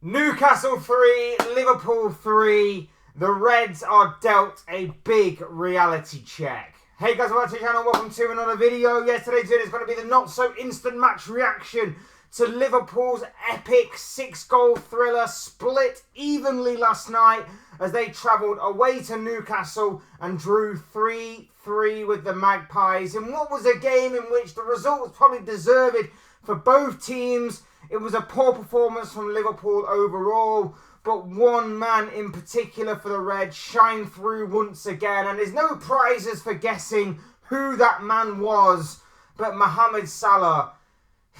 Newcastle 3, Liverpool 3. The Reds are dealt a big reality check. Hey guys, welcome to the channel. Welcome to another video. Today's video is going to be the not so instant match reaction to Liverpool's epic 6-goal thriller split evenly last night as they travelled away to Newcastle and drew 3-3 with the Magpies in what was a game in which the result was probably deserved for both teams. It was a poor performance from Liverpool overall, but one man in particular for the Reds shined through once again, and there's no prizes for guessing who that man was, but Mohamed Salah,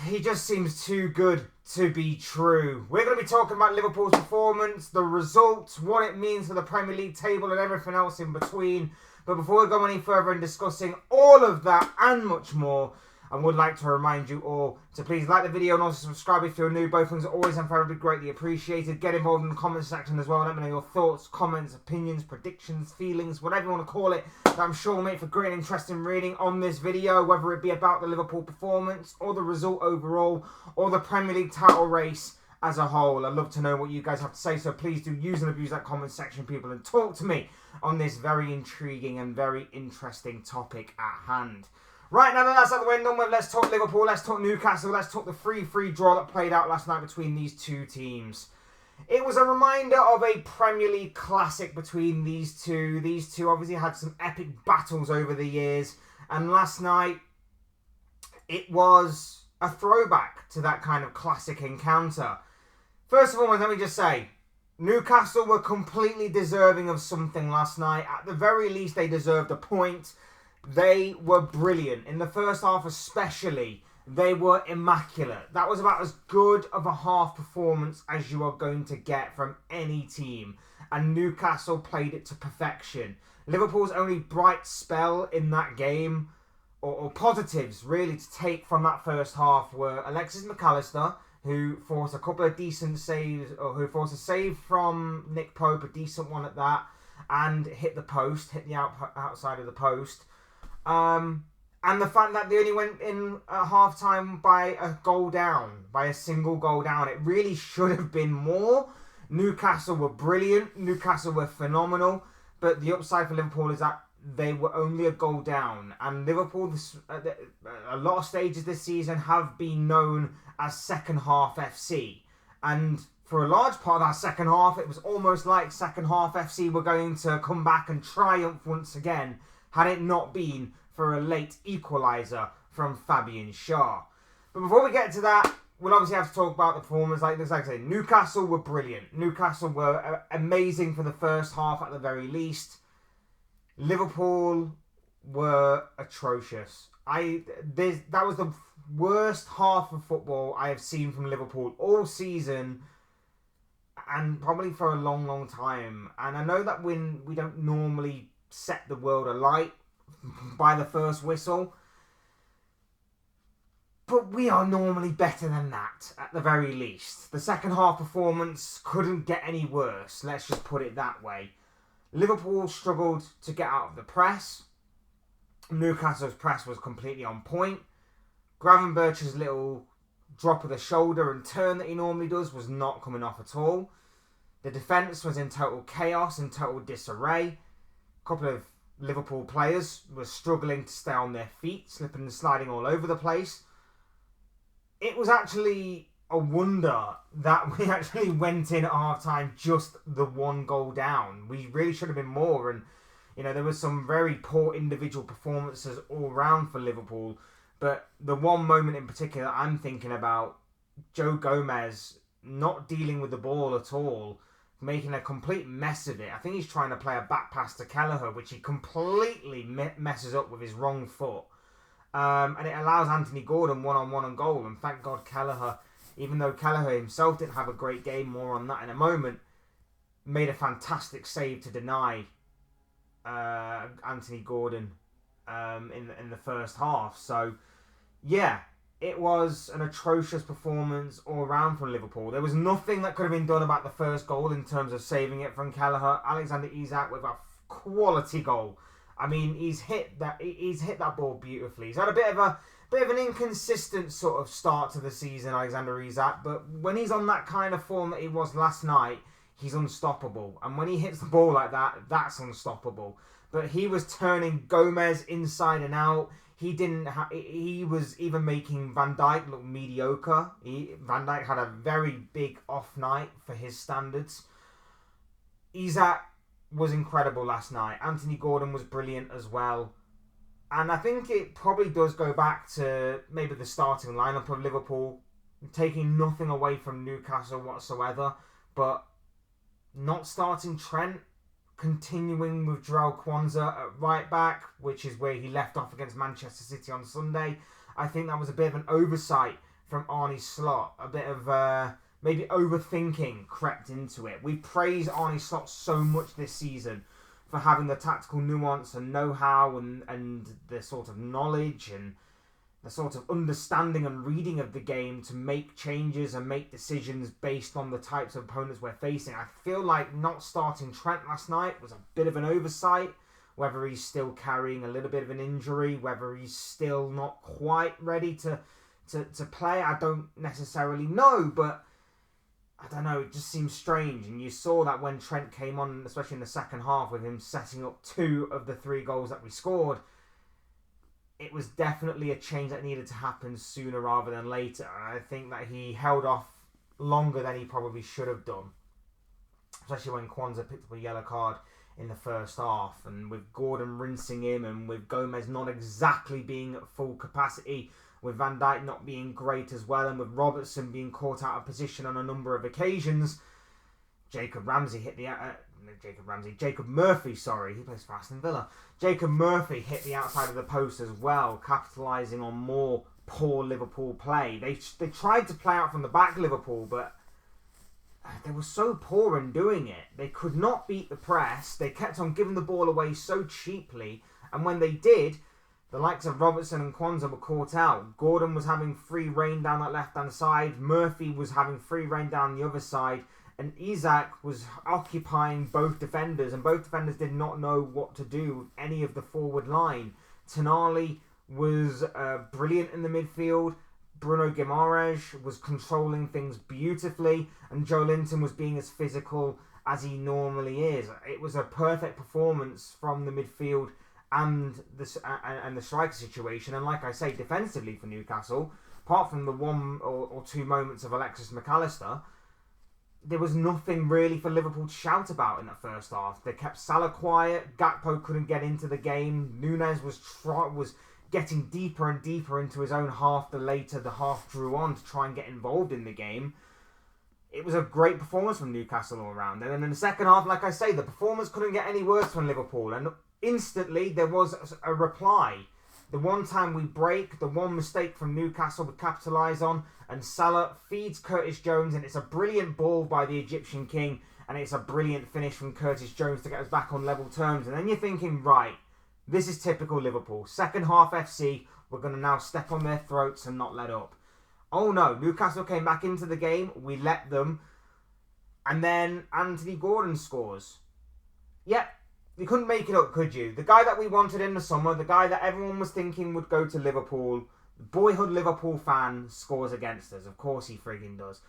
he just seems too good to be true. We're going to be talking about Liverpool's performance, the results, what it means for the Premier League table and everything else in between. But before we go any further in discussing all of that and much more, I would like to remind you all to please like the video and also subscribe if you're new. Both things are always and forever greatly appreciated. Get involved in the comment section as well. Let me know your thoughts, comments, opinions, predictions, feelings, whatever you want to call it, that I'm sure will make for great and interesting reading on this video, whether it be about the Liverpool performance or the result overall or the Premier League title race as a whole. I'd love to know what you guys have to say, so please do use and abuse that comment section, people, and talk to me on this very intriguing and very interesting topic at hand. Right, now that that's out of the way and done with, let's talk Liverpool, let's talk Newcastle, let's talk the 3-3 draw that played out last night between these two teams. It was a reminder of a Premier League classic between these two. These two obviously had some epic battles over the years, and last night it was a throwback to that kind of classic encounter. First of all, let me just say, Newcastle were completely deserving of something last night. At the very least, they deserved a point. They were brilliant. In the first half especially, they were immaculate. That was about as good of a half performance as you are going to get from any team. And Newcastle played it to perfection. Liverpool's only bright spell in that game, or positives really to take from that first half, were Alexis McAllister, who forced a couple of decent saves, or who forced a save from Nick Pope, a decent one at that, and hit the post, hit the outside of the post. And the fact that they only went in at half-time by a goal down, by a single goal down. It really should have been more. Newcastle were brilliant. Newcastle were phenomenal. But the upside for Liverpool is that they were only a goal down. And Liverpool, a lot of stages this season have been known as second-half FC. And for a large part of that second half, it was almost like second-half FC were going to come back and triumph once again, had it not been for a late equaliser from Fabian Schär. But before we get to that, we'll obviously have to talk about the performance. Like I say, Newcastle were brilliant. Newcastle were amazing for the first half at the very least. Liverpool were atrocious. That was the worst half of football I have seen from Liverpool all season, and probably for a long, long time. And I know that when we don't normally set the world alight by the first whistle, but we are normally better than that at the very least. The second half performance couldn't get any worse, let's just put it that way. Liverpool struggled to get out of the press. Newcastle's press was completely on point. Gravenberch's little drop of the shoulder and turn that he normally does was not coming off at all. The defence was in total chaos and total disarray. A couple of Liverpool players were struggling to stay on their feet, slipping and sliding all over the place. It was actually a wonder that we actually went in at half-time just the one goal down. We really should have been more, and you know, there was some very poor individual performances all round for Liverpool, but the one moment in particular I'm thinking about, Joe Gomez not dealing with the ball at all, making a complete mess of it. I think he's trying to play a back pass to Kelleher, which he completely messes up with his wrong foot. And it allows Anthony Gordon one-on-one on goal. And thank God Kelleher, even though Kelleher himself didn't have a great game, more on that in a moment, made a fantastic save to deny Anthony Gordon in the first half. So, yeah, it was an atrocious performance all around from Liverpool. There was nothing that could have been done about the first goal in terms of saving it from Kelleher. Alexander Isak with a quality goal. I mean, he's hit that ball beautifully. He's had a bit of a bit of an inconsistent sort of start to the season, Alexander Isak, but when he's on that kind of form that he was last night, he's unstoppable. And when he hits the ball like that, that's unstoppable. But he was turning Gomez inside and out. He was even making Van Dijk look mediocre. Van Dijk had a very big off night for his standards. Isak was incredible last night. Anthony Gordon was brilliant as well. And I think it probably does go back to maybe the starting lineup of Liverpool, taking nothing away from Newcastle whatsoever, but not starting Trent, continuing with Jarell Quansah at right back, which is where he left off against Manchester City on Sunday. I think that was a bit of an oversight from Arne Slot. A bit of maybe overthinking crept into it. We praise Arne Slot so much this season for having the tactical nuance and know-how and the sort of knowledge and the sort of understanding and reading of the game to make changes and make decisions based on the types of opponents we're facing. I feel like not starting Trent last night was a bit of an oversight. Whether he's still carrying a little bit of an injury, whether he's still not quite ready to play, I don't necessarily know, but I don't know, it just seems strange. And you saw that when Trent came on, especially in the second half, with him setting up 2 of the 3 goals that we scored. It was definitely a change that needed to happen sooner rather than later. And I think that he held off longer than he probably should have done. Especially when Quansah picked up a yellow card in the first half. And with Gordon rinsing him and with Gomez not exactly being at full capacity, with Van Dijk not being great as well, and with Robertson being caught out of position on a number of occasions, Jacob Murphy, he plays for Aston Villa. Jacob Murphy hit the outside of the post as well, capitalising on more poor Liverpool play. They tried to play out from the back, Liverpool, but they were so poor in doing it. They could not beat the press. They kept on giving the ball away so cheaply, and when they did, the likes of Robertson and Quansah were caught out. Gordon was having free rein down that left-hand side. Murphy was having free rein down the other side. And Isak was occupying both defenders. And both defenders did not know what to do with any of the forward line. Tonali was brilliant in the midfield. Bruno Guimaraes was controlling things beautifully. And Joe Linton was being as physical as he normally is. It was a perfect performance from the midfield and the striker situation. And like I say, defensively for Newcastle, apart from the 1 or 2 moments of Alexis McAllister, there was nothing really for Liverpool to shout about in that first half. They kept Salah quiet. Gakpo couldn't get into the game. Nunez was getting deeper and deeper into his own half the later the half drew on to try and get involved in the game. It was a great performance from Newcastle all around. And then in the second half, like I say, the performance couldn't get any worse from Liverpool. And instantly, there was a reply. The one time we break, the one mistake from Newcastle we capitalise on, and Salah feeds Curtis Jones, and it's a brilliant ball by the Egyptian King, and it's a brilliant finish from Curtis Jones to get us back on level terms. And then you're thinking, right, this is typical Liverpool. Second half FC, we're going to now step on their throats and not let up. Oh no, Newcastle came back into the game, we let them, and then Anthony Gordon scores. Yep. You couldn't make it up, could you? The guy that we wanted in the summer, the guy that everyone was thinking would go to Liverpool, the boyhood Liverpool fan, scores against us. Of course he frigging does.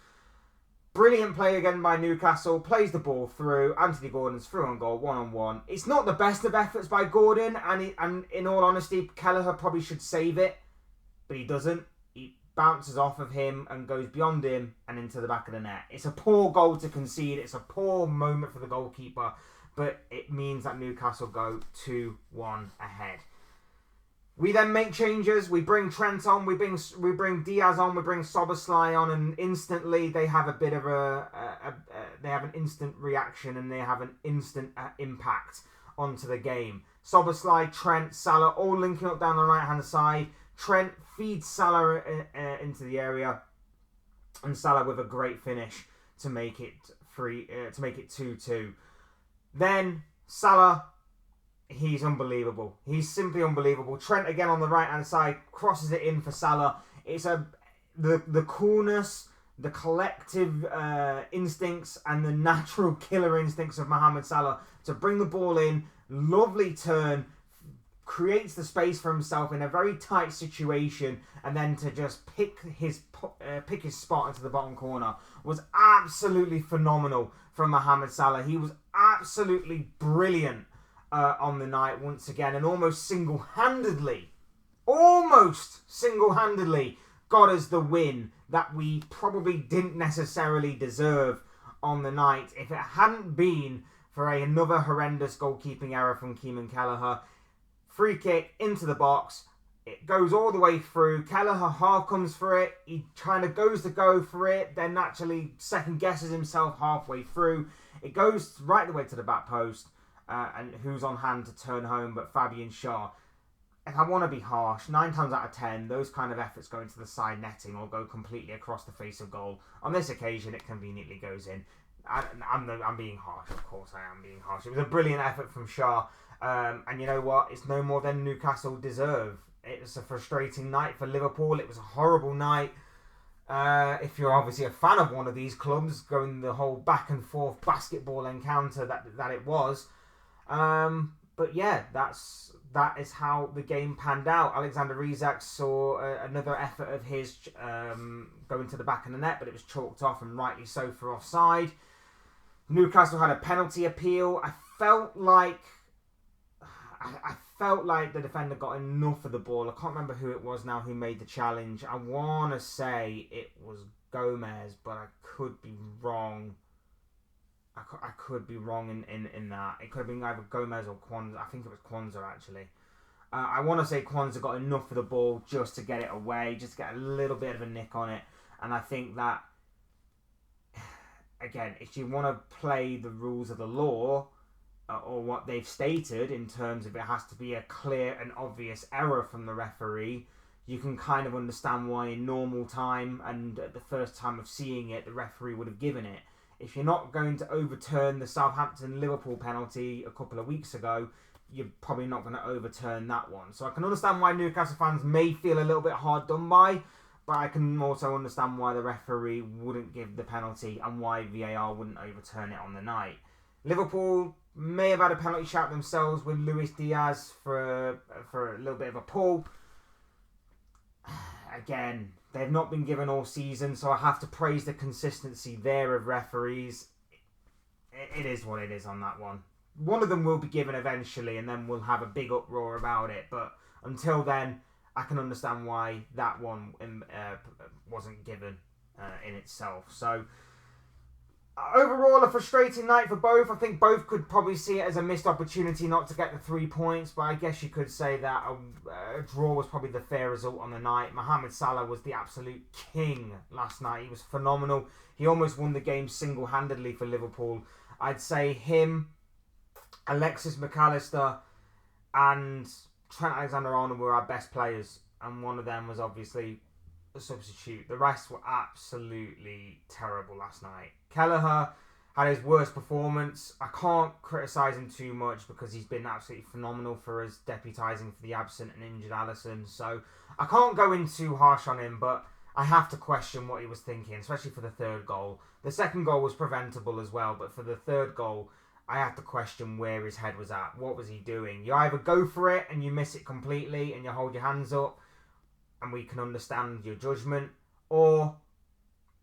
Brilliant play again by Newcastle, plays the ball through. Anthony Gordon's through on goal, 1-on-1. It's not the best of efforts by Gordon, and in all honesty, Kelleher probably should save it, but he doesn't. He bounces off of him and goes beyond him and into the back of the net. It's a poor goal to concede. It's a poor moment for the goalkeeper. But it means that Newcastle go 2-1 ahead. We then make changes. We bring Trent on. We bring Diaz on. We bring Szoboszlai on, and instantly they have a bit of they have an instant reaction and they have an instant impact onto the game. Szoboszlai, Trent, Salah all linking up down the right hand side. Trent feeds Salah into the area, and Salah with a great finish to make it 2-2. Then Salah, he's unbelievable. He's simply unbelievable. Trent again on the right hand side crosses it in for Salah. It's the coolness, the collective instincts, and the natural killer instincts of Mohamed Salah to bring the ball in. Lovely turn, creates the space for himself in a very tight situation, and then to just pick his spot into the bottom corner was absolutely phenomenal from Mohamed Salah. He was absolutely brilliant on the night once again, and almost single-handedly got us the win that we probably didn't necessarily deserve on the night. If it hadn't been for another horrendous goalkeeping error from Keeman Kelleher, free kick into the box, it goes all the way through. Kelleher half comes for it. He kind of goes to go for it, then naturally second guesses himself halfway through. It goes right the way to the back post, and who's on hand to turn home but Fabian Schär. If I want to be harsh, 9 times out of 10, those kind of efforts go into the side netting or go completely across the face of goal. On this occasion, it conveniently goes in. I'm being harsh, of course I am being harsh. It was a brilliant effort from Schär. And you know what? It's no more than Newcastle deserve. It was a frustrating night for Liverpool. It was a horrible night. If you're obviously a fan of one of these clubs, going the whole back and forth basketball encounter that it was. But yeah, that is how the game panned out. Alexander Isak saw another effort of his going to the back of the net, but it was chalked off, and rightly so, for offside. Newcastle had a penalty appeal. I felt like the defender got enough of the ball. I can't remember who it was now who made the challenge. I want to say it was Gomez, but I could be wrong. I could be wrong in that. It could have been either Gomez or Kwanzaa. I think it was Kwanzaa, actually. I want to say Kwanzaa got enough of the ball just to get it away, just to get a little bit of a nick on it. And I think that, again, if you want to play the rules of the law, or what they've stated in terms of it has to be a clear and obvious error from the referee, you can kind of understand why in normal time and at the first time of seeing it, the referee would have given it. If you're not going to overturn the Southampton-Liverpool penalty a couple of weeks ago, you're probably not going to overturn that one. So I can understand why Newcastle fans may feel a little bit hard done by, but I can also understand why the referee wouldn't give the penalty and why VAR wouldn't overturn it on the night. Liverpool may have had a penalty shout themselves with Luis Diaz for a little bit of a pull. Again, they've not been given all season, so I have to praise the consistency there of referees. It is what it is on that one. One of them will be given eventually, and then we'll have a big uproar about it. But until then, I can understand why that one wasn't given in itself. So, overall, a frustrating night for both. I think both could probably see it as a missed opportunity not to get the 3 points, but I guess you could say that a draw was probably the fair result on the night. Mohamed Salah was the absolute king last night. He was phenomenal. He almost won the game single-handedly for Liverpool. I'd say him, Alexis McAllister, and Trent Alexander-Arnold were our best players, and one of them was obviously a substitute. The rest were absolutely terrible last night. Kelleher had his worst performance. I can't criticise him too much because he's been absolutely phenomenal for us deputising for the absent and injured Alisson. So I can't go in too harsh on him, but I have to question what he was thinking, especially for the third goal. The second goal was preventable as well, but for the third goal, I have to question where his head was at. What was he doing? You either go for it and you miss it completely and you hold your hands up and we can understand your judgment, or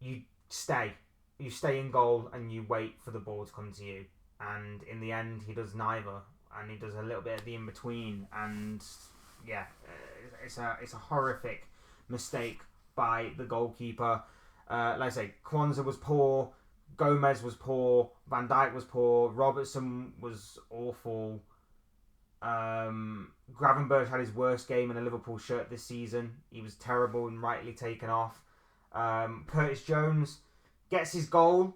you stay in goal and you wait for the ball to come to you. And in the end, he does neither, and he does a little bit of the in-between. And yeah, it's a horrific mistake by the goalkeeper. Like I say, Kwanzaa was poor, Gomez was poor, Van Dijk was poor, Robertson was awful. Gravenberch had his worst game in a Liverpool shirt this season. He was terrible and rightly taken off. Curtis Jones gets his goal.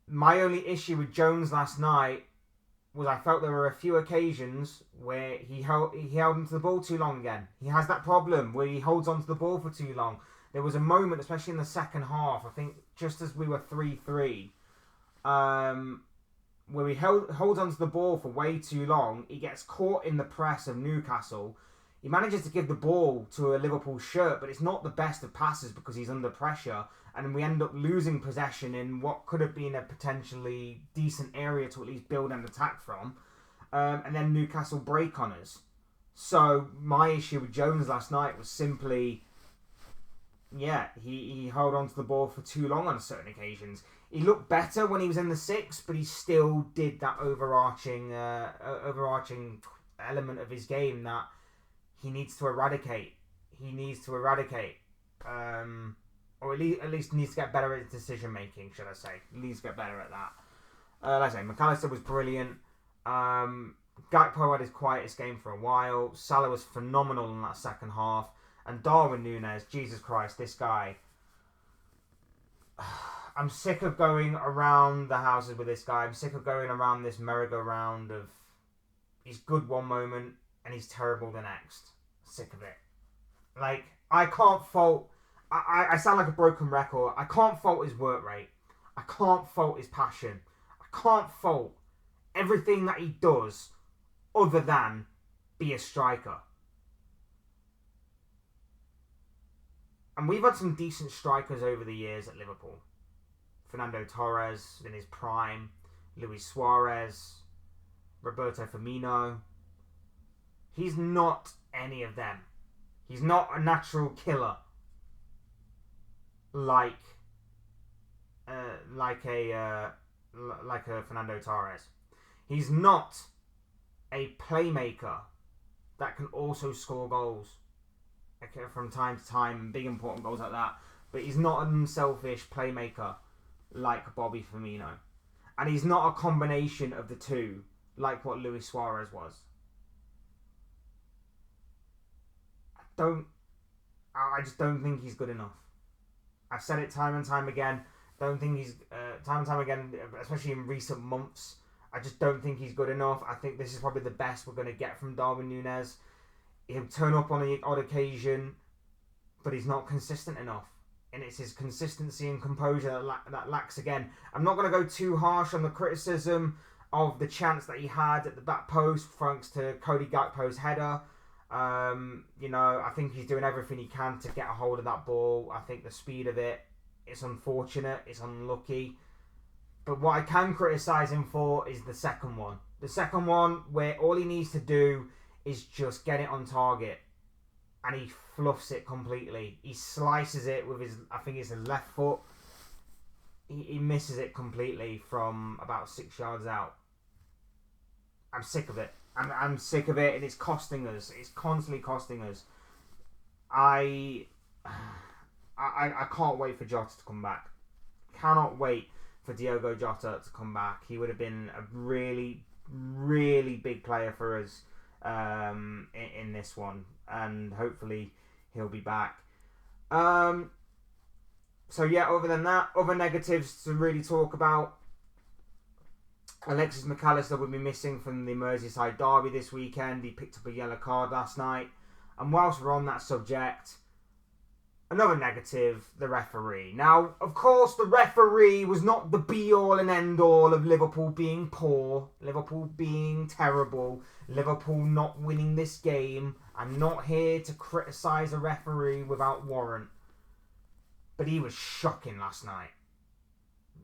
My only issue with Jones last night was I felt there were a few occasions where he held onto the ball too long again. He has that problem where he holds onto the ball for too long. There was a moment, especially in the second half, I think just as we were 3-3, where he holds onto the ball for way too long. He gets caught in the press of Newcastle. He manages to give the ball to a Liverpool shirt, but it's not the best of passes because he's under pressure, and we end up losing possession in what could have been a potentially decent area to at least build an attack from. And then Newcastle break on us. So my issue with Jones last night was simply, he held on to the ball for too long on certain occasions. He looked better when he was in the six, but he still did that overarching element of his game that he needs to eradicate. Or at least needs to get better at decision making, should I say. He needs to get better at that. Like I say, McAllister was brilliant. Gakpo had his quietest game for a while. Salah was phenomenal in that second half. And Darwin Núñez, Jesus Christ, this guy. I'm sick of going around the houses with this guy. I'm sick of going around this merry-go-round of he's good one moment and he's terrible the next. Sick of it. Like, I can't fault... I sound like a broken record. I can't fault his work rate. I can't fault his passion. I can't fault everything that he does other than be a striker. And we've had some decent strikers over the years at Liverpool. Fernando Torres in his prime, Luis Suarez, Roberto Firmino. He's not any of them. He's not a natural killer like a Fernando Torres. He's not a playmaker that can also score goals from time to time, big important goals like that. But he's not an unselfish playmaker like Bobby Firmino. And he's not a combination of the two like what Luis Suarez was. I just don't think he's good enough. I've said it time and time again. Don't think he's time and time again, especially in recent months. I just don't think he's good enough. I think this is probably the best we're going to get from Darwin Núñez. He'll turn up on the odd occasion, but he's not consistent enough. And it's his consistency and composure that lacks again. I'm not going to go too harsh on the criticism of the chance that he had at the back post thanks to Cody Gakpo's header. I think he's doing everything he can to get a hold of that ball. I think the speed of it, it's unfortunate, it's unlucky. But what I can criticise him for is the second one. The second one where all he needs to do is just get it on target. And he fluffs it completely. He slices it with his, I think it's his left foot. He misses it completely from about 6 yards out. I'm sick of it. I'm sick of it, and it's costing us. It's constantly costing us. I can't wait for Jota to come back. Cannot wait for Diogo Jota to come back. He would have been a really, really big player for us in this one, and hopefully he'll be back. So yeah, other than that, other negatives to really talk about. Alexis McAllister will be missing from the Merseyside derby this weekend. He picked up a yellow card last night. And whilst we're on that subject, another negative, the referee. Now, of course, the referee was not the be-all and end-all of Liverpool being poor, Liverpool being terrible, Liverpool not winning this game. I'm not here to criticise a referee without warrant. But he was shocking last night.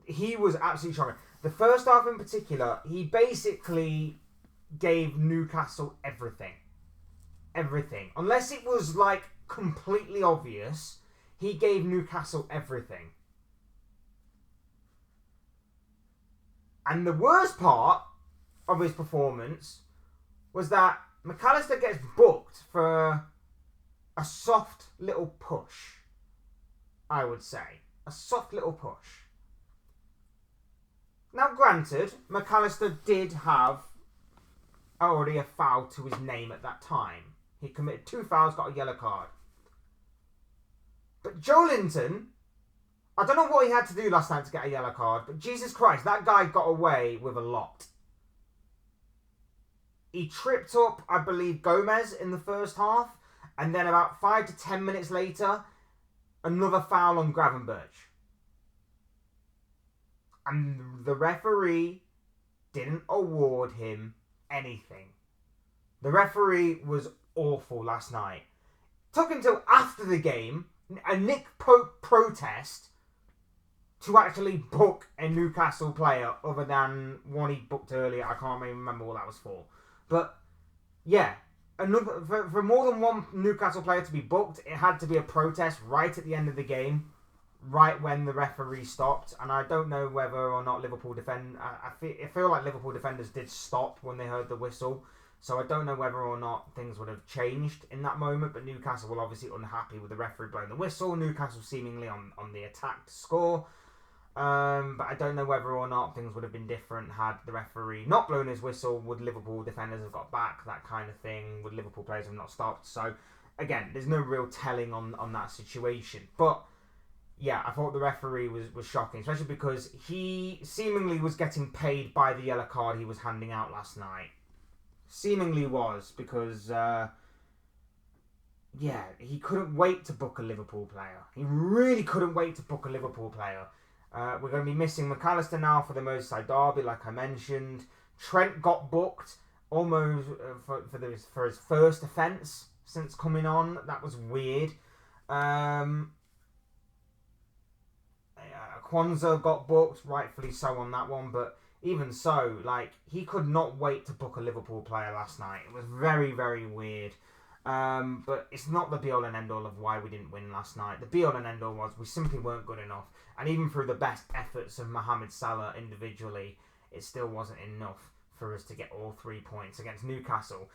He was absolutely shocking. The first half in particular, he basically gave Newcastle everything. Everything. Unless it was like completely obvious, he gave Newcastle everything. And the worst part of his performance was that McAllister gets booked for a soft little push, I would say. A soft little push. Now, granted, McAllister did have already a foul to his name at that time. He committed 2 fouls, got a yellow card. But Joe Linton, I don't know what he had to do last night to get a yellow card, but Jesus Christ, that guy got away with a lot. He tripped up, I believe, Gomez in the first half, and then about 5 to 10 minutes later, another foul on Gravenberch. And the referee didn't award him anything. The referee was awful last night. Took until after the game, a Nick Pope protest, to actually book a Newcastle player other than one he booked earlier. I can't even remember what that was for. But, yeah, for more than one Newcastle player to be booked, it had to be a protest right at the end of the game, right when the referee stopped. And I don't know whether or not Liverpool I feel like Liverpool defenders did stop when they heard the whistle. So I don't know whether or not things would have changed in that moment. But Newcastle were obviously unhappy with the referee blowing the whistle. Newcastle seemingly on the attack to score. But I don't know whether or not things would have been different had the referee not blown his whistle. Would Liverpool defenders have got back? That kind of thing. Would Liverpool players have not stopped? So, again, there's no real telling on that situation. But, yeah, I thought the referee was shocking. Especially because he seemingly was getting paid by the yellow card he was handing out last night. Seemingly was. Because, yeah, he couldn't wait to book a Liverpool player. He really couldn't wait to book a Liverpool player. We're going to be missing McAllister now for the Merseyside derby, like I mentioned. Trent got booked almost for his first offence since coming on. That was weird. Kwanzaa got booked, rightfully so on that one, but even so, like, he could not wait to book a Liverpool player last night. It was very, very weird. But it's not the be-all and end-all of why we didn't win last night. The be-all and end-all was we simply weren't good enough. And even through the best efforts of Mohamed Salah individually, it still wasn't enough for us to get all 3 points against Newcastle.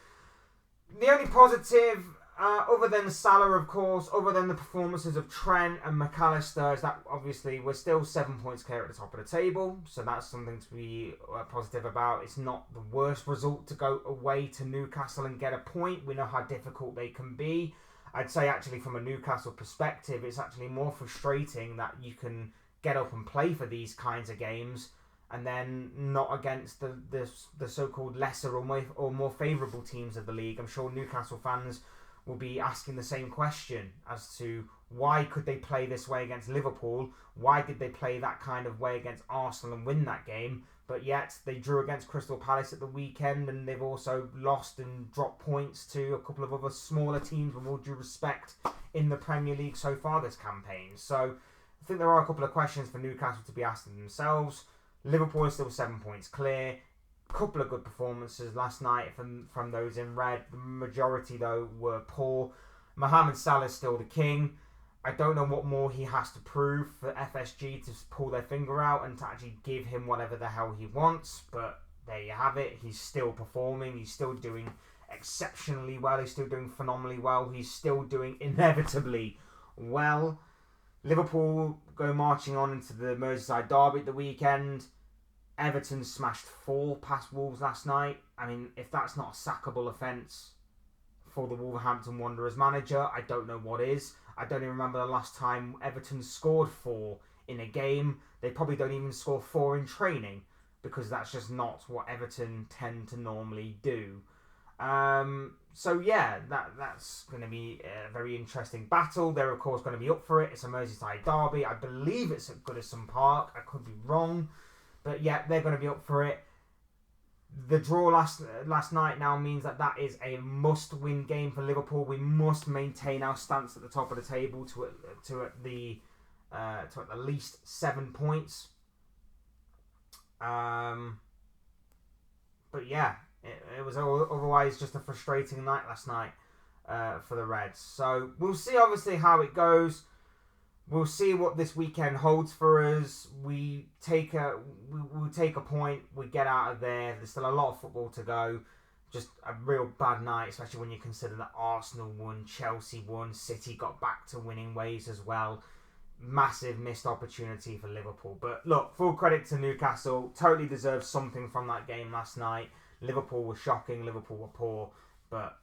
The only positive, other than Salah, of course, other than the performances of Trent and McAllister, is that obviously we're still 7 points clear at the top of the table. So that's something to be positive about. It's not the worst result to go away to Newcastle and get a point. We know how difficult they can be. I'd say actually from a Newcastle perspective, it's actually more frustrating that you can get up and play for these kinds of games and then not against the so-called lesser or more favourable teams of the league. I'm sure Newcastle fans will be asking the same question as to why could they play this way against Liverpool? Why did they play that kind of way against Arsenal and win that game? But yet they drew against Crystal Palace at the weekend, and they've also lost and dropped points to a couple of other smaller teams, with all due respect, in the Premier League so far this campaign. So I think there are a couple of questions for Newcastle to be asking themselves. Liverpool is still 7 points clear. Couple of good performances last night from those in red. The majority, though, were poor. Mohamed Salah is still the king. I don't know what more he has to prove for FSG to pull their finger out and to actually give him whatever the hell he wants. But there you have it. He's still performing. He's still doing exceptionally well. He's still doing phenomenally well. He's still doing inevitably well. Liverpool go marching on into the Merseyside derby at the weekend. Everton smashed 4 past Wolves last night. I mean, if that's not a sackable offence for the Wolverhampton Wanderers manager, I don't know what is. I don't even remember the last time Everton scored 4 in a game. They probably don't even score 4 in training, because that's just not what Everton tend to normally do. So yeah, that's going to be a very interesting battle. They're of course going to be up for it. It's a Merseyside derby. I believe it's at Goodison Park. I could be wrong. But yeah, they're going to be up for it. The draw last night now means that is a must-win game for Liverpool. We must maintain our stance at the top of the table to at the least 7 points. But yeah, it was otherwise just a frustrating night last night for the Reds. So we'll see obviously how it goes. We'll see what this weekend holds for us. We'll take a point. We get out of there. There's still a lot of football to go. Just a real bad night, especially when you consider that Arsenal won, Chelsea won, City got back to winning ways as well. Massive missed opportunity for Liverpool. But look, full credit to Newcastle. Totally deserved something from that game last night. Liverpool was shocking. Liverpool were poor. But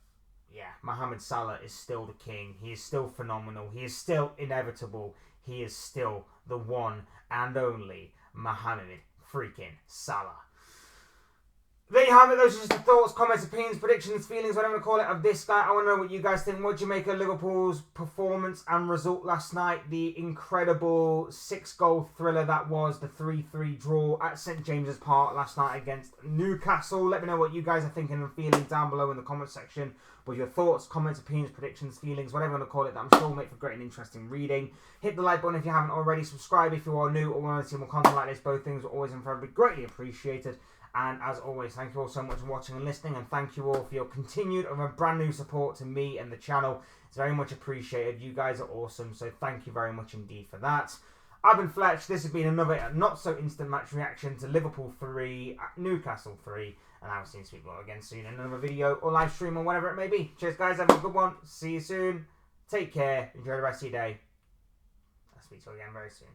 yeah, Mohamed Salah is still the king. He is still phenomenal. He is still inevitable. He is still the one and only Mohamed freaking Salah. There you have it. Those are just the thoughts, comments, opinions, predictions, feelings, whatever you want to call it, of this guy. I want to know what you guys think. What do you make of Liverpool's performance and result last night? The incredible 6-goal thriller that was the 3-3 draw at St James's Park last night against Newcastle. Let me know what you guys are thinking and feeling down below in the comment section with your thoughts, comments, opinions, predictions, feelings, whatever you want to call it, that I'm sure will make for great and interesting reading. Hit the like button if you haven't already. Subscribe if you are new or want to see more content like this. Both things are always and forever greatly appreciated. And as always, thank you all so much for watching and listening, and thank you all for your continued and brand new support to me and the channel. It's very much appreciated. You guys are awesome, so thank you very much indeed for that. I've been Fletch. This has been another not so instant match reaction to Liverpool 3, Newcastle 3, and I'll see you all again soon in another video or live stream or whatever it may be. Cheers guys, have a good one. See you soon. Take care. Enjoy the rest of your day. I'll speak to you again very soon.